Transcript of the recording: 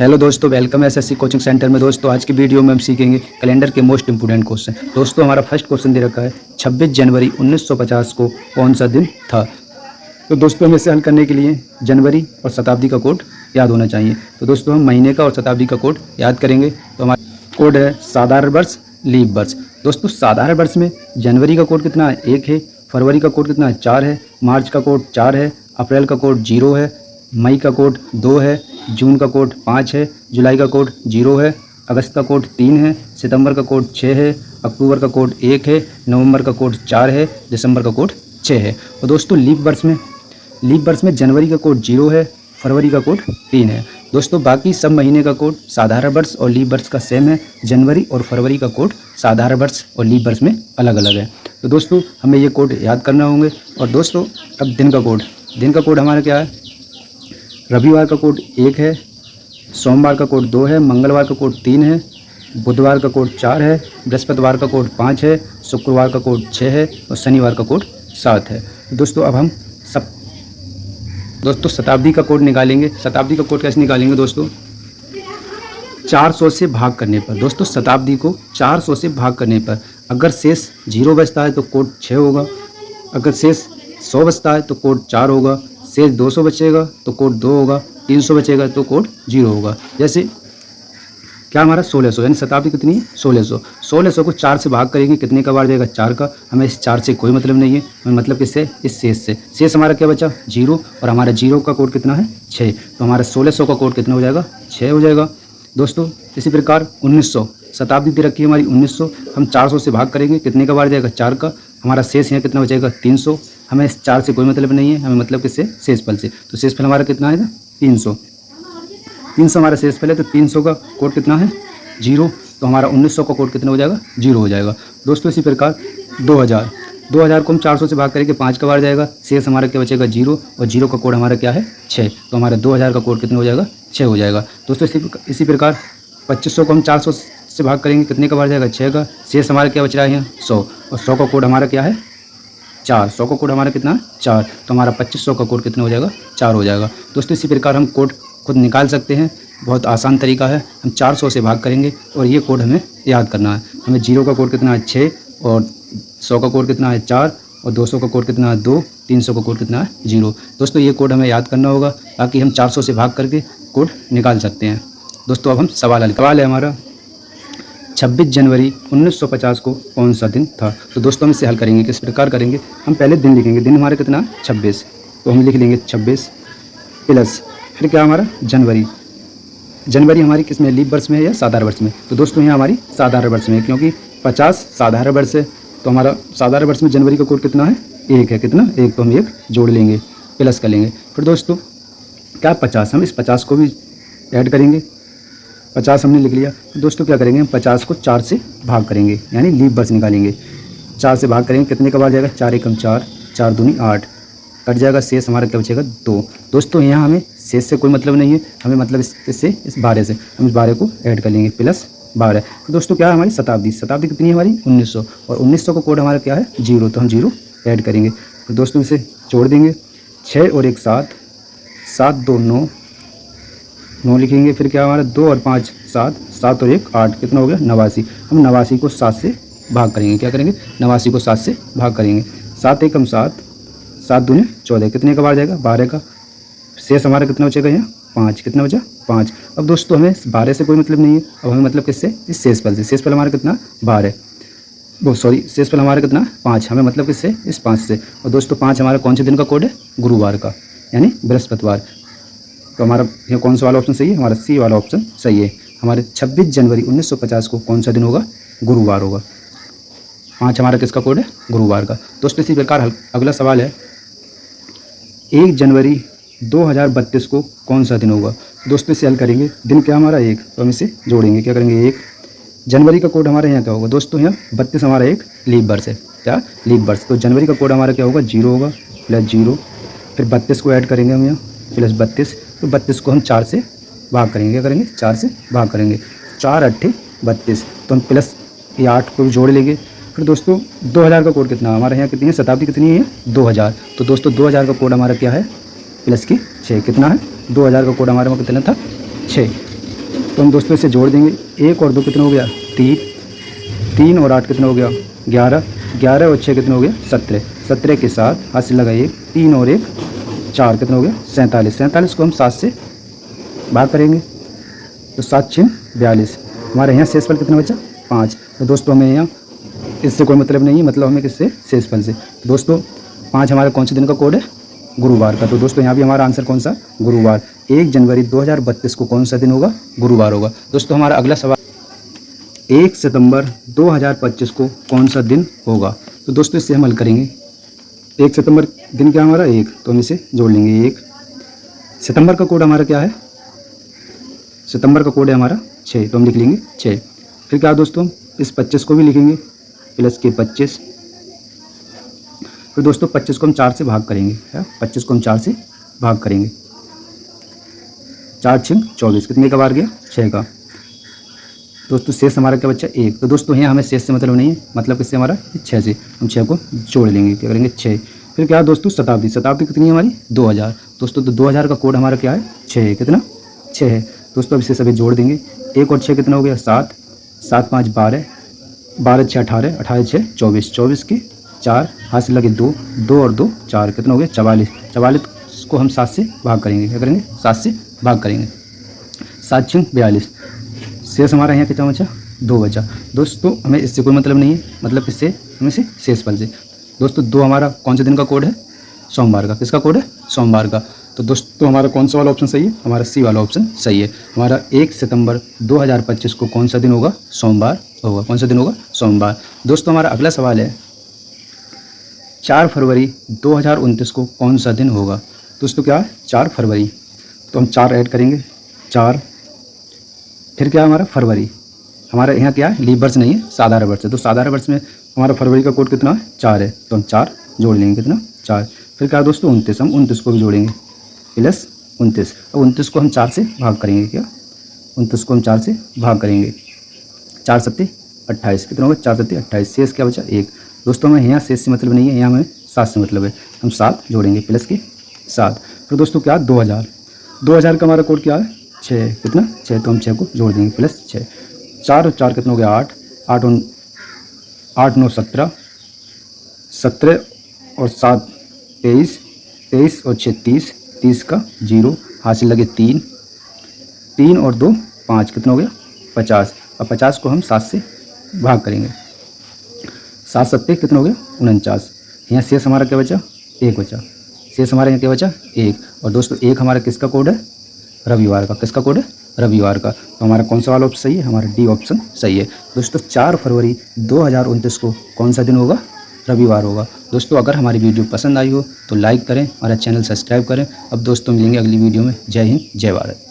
Hello दोस्तों, welcome SSC coaching centre में। दोस्तों आज की वीडियो में हम सीखेंगे कैलेंडर के मोस्ट इंपोर्टेंट क्वेश्चन। दोस्तों हमारा फर्स्ट क्वेश्चन दे रखा है 26 जनवरी 1950 को कौन सा दिन था। तो दोस्तों हमें इसे हल करने के लिए जनवरी और शताब्दी का कोड याद होना चाहिए। तो दोस्तों हम महीने का और शताब्दी का कोड याद करेंगे। तो हमारा कोड है साधारण वर्ष, लीप वर्ष। दोस्तों साधारण वर्ष में जनवरी का कोड कितना है, 1 है। फरवरी का कोड कितना है, 4 है। मार्च का कोड 4 है। अप्रैल का कोड 0 है। मई का कोड 2 है। जून का कोड 5 है। जुलाई का कोड 0 है। अगस्त का कोड 3 है। सितंबर का कोड 6 है। अक्टूबर का कोड 1 है। नवंबर का कोड 4 है। दिसंबर का कोड 6 है। और दोस्तों लीप वर्ष में जनवरी का कोड 0 है। फरवरी का कोड 3 है। दोस्तों बाकी सब महीने का कोड साधारण वर्ष और लीप वर्ष का सेम है। जनवरी और फरवरी का कोड साधारण वर्ष और लीप वर्ष में अलग अलग है। तो दोस्तों हमें ये कोड याद करना होंगे। और दोस्तों अब दिन का कोड हमारा क्या है, रविवार का कोड 1 है। सोमवार का कोड 2 है। मंगलवार का कोड 3 है। बुधवार का कोड 4 है। बृहस्पतिवार का कोड 5 है। शुक्रवार का कोड 6 है और शनिवार का कोड 7 है। दोस्तों अब हम शताब्दी का कोड निकालेंगे। शताब्दी का कोड कैसे निकालेंगे दोस्तों, 400 से भाग करने पर। दोस्तों शताब्दी को 400 से भाग करने पर अगर शेष 0 बचता है तो कोड 6 होगा। अगर शेष 100 बचता है तो कोड 4 होगा। शेष 200 बचेगा तो कोड 2 होगा। 300 बचेगा तो कोड 0 होगा। जैसे क्या हमारा 1600, यानी शताब्दी कितनी है, 1600 को 4 से भाग करेंगे, कितने का बार जाएगा, 4 का। हमें इस 4 से कोई मतलब नहीं है, हमें मतलब किससे, इस शेष से। शेष हमारा क्या बचा, 0। और हमारा 0 का कोड कितना है, 6। तो हमारा 1600 का कोड कितना हो जाएगा, 6 हो जाएगा। दोस्तों इसी प्रकार 1900, शताब्दी दे रखी है हमारी 1900, हम 400 से भाग करेंगे, कितने का बार जाएगा, 4 का। हमारा शेष यहाँ कितना बचेगा, 300। हमें इस 4 से कोई मतलब नहीं है, हमें मतलब किससे, शेष फल से। तो शेष फल हमारा कितना है, 300 हमारा शेष फल है। तो 300 का कोड कितना है, 0। तो हमारा 1900 का कोड कितना हो जाएगा, 0 हो जाएगा। दोस्तों इसी प्रकार 2000 को हम 400 से भाग करेंगे, 5 का बार जाएगा, शेष हमारा क्या बचेगा, 0। और 0 का कोड हमारा क्या है, 6। तो हमारा 2000 का कोड कितना हो जाएगा, 6 हो जाएगा। दोस्तों इसी प्रकार 2500 को हम 400 से भाग करेंगे, कितने का बार जाएगा, 6 का। शेष हमारा क्या बच रहा है यहाँ, 100। और 100 का कोड हमारा क्या है, 4। 100 का कोड हमारा कितना है, 4। तो हमारा 2500 का कोड कितना हो जाएगा, 4 हो जाएगा। दोस्तों इसी प्रकार हम कोड खुद निकाल सकते हैं, बहुत आसान तरीका है। हम 400 से भाग करेंगे और ये कोड हमें याद करना है। हमें 0 का कोड कितना है, 6। और 100 का कोड कितना है, 4। और 200 का कोड कितना है, 2। 300 का कोड कितना है, 0। दोस्तों ये कोड हमें याद करना होगा, ताकि हम 400 से भाग करके कोड निकाल सकते हैं। दोस्तों अब हम सवाल है हमारा 26 जनवरी 1950 को कौन सा दिन था। तो दोस्तों हम इसे हल करेंगे, किस प्रकार करेंगे, हम पहले दिन लिखेंगे। दिन हमारा कितना, 26। तो हम लिख लेंगे 26 प्लस फिर क्या हमारा जनवरी हमारी किस में, लीप वर्ष में है या साधारण वर्ष में। तो दोस्तों यहाँ हमारी साधारण वर्ष में है, क्योंकि 50 साधारण वर्ष है। तो हमारा साधारण वर्ष में जनवरी का कोड कितना है, 1 है। कितना, 1। तो हम 1 जोड़ लेंगे, प्लस कर लेंगे। फिर दोस्तों क्या 50, हम इस 50 को भी ऐड करेंगे। 50 हमने लिख लिया। तो दोस्तों क्या करेंगे, हम 50 को 4 से भाग करेंगे, यानी लीप वर्ष निकालेंगे। 4 से भाग करेंगे, कितने का बार जाएगा, 4 एकम 4, 4 दूनी 8, कट जाएगा। शेष हमारा क्या बचेगा, 2। दोस्तों यहाँ हमें शेष से कोई मतलब नहीं है, हमें मतलब इस 12 से। हम इस 12 को ऐड कर लेंगे, प्लस 12। तो दोस्तों क्या है हमारी शताब्दी कितनी है हमारी, 1900। और 1900 का कोड हमारा क्या है, 0। तो हम 0 ऐड करेंगे। तो दोस्तों इसे जोड़ देंगे, 6 और 1 7, 7 2 9 लिखेंगे। फिर क्या हमारा 2 और 5 7, 7 और 1 8, कितना हो गया, 89। हम 89 को 7 से भाग करेंगे, क्या करेंगे, 89 को 7 से भाग करेंगे। 7 एकम 7, 7 दूनी 14, कितने का बार जाएगा, 12 का। शेष हमारा कितना बचेगा यहाँ, 5। कितना बचा, 5। अब दोस्तों हमें 12 से कोई मतलब नहीं है, अब हमें मतलब किससे, इस शेष फल से। शेष फल हमारा कितना, 12। शेष फल हमारा कितना, 5। हमें मतलब किससे, इस 5 से। और दोस्तों 5 हमारा कौन से दिन का कोड है, गुरुवार का, यानी बृहस्पतिवार। तो हमारा यहाँ कौन सा वाला ऑप्शन सही है, हमारा सी वाला ऑप्शन सही है। हमारे 26 जनवरी 1950 को कौन सा दिन होगा, गुरुवार होगा। 5 हमारा किसका कोड है, गुरुवार का। दोस्तों इसी प्रकार अगला सवाल है 1 जनवरी 2032 को कौन सा दिन होगा। दोस्तों इसे हल करेंगे, दिन क्या हमारा 1। तो हम इसे जोड़ेंगे, क्या करेंगे, 1। जनवरी का कोड हमारे यहाँ क्या होगा दोस्तों, यहाँ 32 हमारा एक लीप वर्ष है, क्या लीप वर्ष। तो जनवरी का कोड हमारा क्या होगा, 0 होगा, प्लस 0। फिर 32 को ऐड करेंगे हम यहाँ, प्लस 32। तो 32 को हम 4 से भाग करेंगे, क्या करेंगे, 4 से भाग करेंगे। 4 8 32। तो हम प्लस ये 8 को भी जोड़ लेंगे। फिर दोस्तों 2000 का कोड कितना हमारे यहाँ, कितनी है, शताब्दी कितनी है, 2000। तो दोस्तों 2000 का कोड हमारा क्या है, प्लस की 6। कितना है, 2000 का कोड हमारे वहाँ कितना था, 6। तो हम दोस्तों इसे जोड़ देंगे। 1 और 2 कितना हो गया 3, 3 और 8 कितना हो गया 11, 11 और 6 कितना हो गया 17, 17 के साथ हाथ से लगाइए 3 और 1 4 कितना हो गया 47, 47 को हम 7 से भाग करेंगे तो 7 6 42। हमारे यहाँ शेषफल कितना बचा 5। तो दोस्तों हमें यहाँ इससे कोई मतलब नहीं है, मतलब हमें किससे शेषफल से। तो दोस्तों 5 हमारे कौन से दिन का कोड है गुरुवार का। तो दोस्तों यहाँ भी हमारा आंसर कौन सा गुरुवार। 1 जनवरी 2032 को कौन सा दिन होगा गुरुवार होगा। दोस्तों हमारा अगला सवाल 1 सितंबर 2025 को कौन सा दिन होगा। तो दोस्तों इससे हम हल करेंगे। 1 सितंबर दिन क्या हमारा 1, तो हम इसे जोड़ लेंगे 1। सितंबर का कोड हमारा क्या है, सितंबर का कोड है हमारा 6, तो हम लिख लेंगे 6। फिर क्या दोस्तों इस 25 को भी लिखेंगे प्लस के 25। फिर दोस्तों 25 को हम 4 से भाग करेंगे, 25 को हम 4 से भाग करेंगे। 4 6 24 कितने का बार गया 6 का। दोस्तों शेष हमारा क्या बच्चा 1। तो दोस्तों यहाँ हमें शेष से मतलब नहीं है, मतलब किससे हमारा 6 से। हम 6 को जोड़ लेंगे, क्या करेंगे 6। फिर क्या दोस्तों शताब्दी, शताब्दी कितनी है हमारी 2000। दोस्तों तो 2000 का कोड हमारा क्या है 6, कितना 6 है। दोस्तों अब इसे सभी जोड़ देंगे। 1 और 6 कितना हो गया 7, 7 5 12, 12 6 18, 18 6 24, 24 के 4 हाथ से लगे 2, 2 और 2 4 कितना हो गया 44, 44 को हम 7 से भाग करेंगे, क्या करेंगे 7 से भाग करेंगे। 7 6 42, शेष हमारा यहाँ कितना बचा 2 बचा। दोस्तों हमें इससे कोई मतलब नहीं है, मतलब किससे हमें से शेषफल से। दोस्तों 2 हमारा कौन से दिन का कोड है सोमवार का। किसका कोड है सोमवार का। तो दोस्तों हमारा कौन सा वाला ऑप्शन सही है, हमारा सी वाला ऑप्शन सही है। हमारा 1 सितंबर 2025 को कौन सा दिन होगा सोमवार होगा। कौन सा दिन होगा सोमवार। दोस्तों हमारा अगला सवाल है 4 फरवरी 2029 को कौन सा दिन होगा। दोस्तों क्या है 4 फरवरी, तो हम 4 ऐड करेंगे 4, फिर क्या हमारा फरवरी। हमारा यहाँ क्या है लीप वर्ष नहीं है, साधारण वर्ष है। तो साधारण वर्ष में हमारा फरवरी का कोड कितना है 4 है, तो हम 4 जोड़ लेंगे, कितना 4। फिर क्या दोस्तों 29, हम 29 को भी जोड़ेंगे प्लस 29। अब 29 को हम 4 से भाग करेंगे, क्या 29 को हम 4 से भाग करेंगे। 4 7 28 कितना होगा 4 7 28, शेष क्या बचा 1। दोस्तों हमें यहाँ शेष से मतलब नहीं है, यहाँ हमें 7 से मतलब है। हम 7 जोड़ेंगे प्लस के 7। फिर दोस्तों क्या 2000, 2000 का हमारा कोड क्या है 6, कितना 6, तो हम 6 को जोड़ देंगे प्लस 6। 4 और 4 कितना हो गया 8, 8 9 17, 17 और 7 23, 23 और 6 30, 30 का 0 हाथ से लगे 3, 3 और 2 5 कितना हो गया 50। और 50 को हम 7 से भाग करेंगे। 7 7 कितना हो गया 49। यहाँ शेष हमारा क्या बचा 1 बचा। शेष हमारे यहाँ क्या बचा 1। और दोस्तों 1 हमारा किसका कोड है रविवार का। किसका कोड है रविवार का। तो हमारा कौन सा वाला ऑप्शन सही है, हमारा डी ऑप्शन सही है। दोस्तों 4 फरवरी 2029 को कौन सा दिन होगा रविवार होगा। दोस्तों अगर हमारी वीडियो पसंद आई हो तो लाइक करें, हमारा चैनल सब्सक्राइब करें। अब दोस्तों मिलेंगे अगली वीडियो में। जय हिंद जय भारत।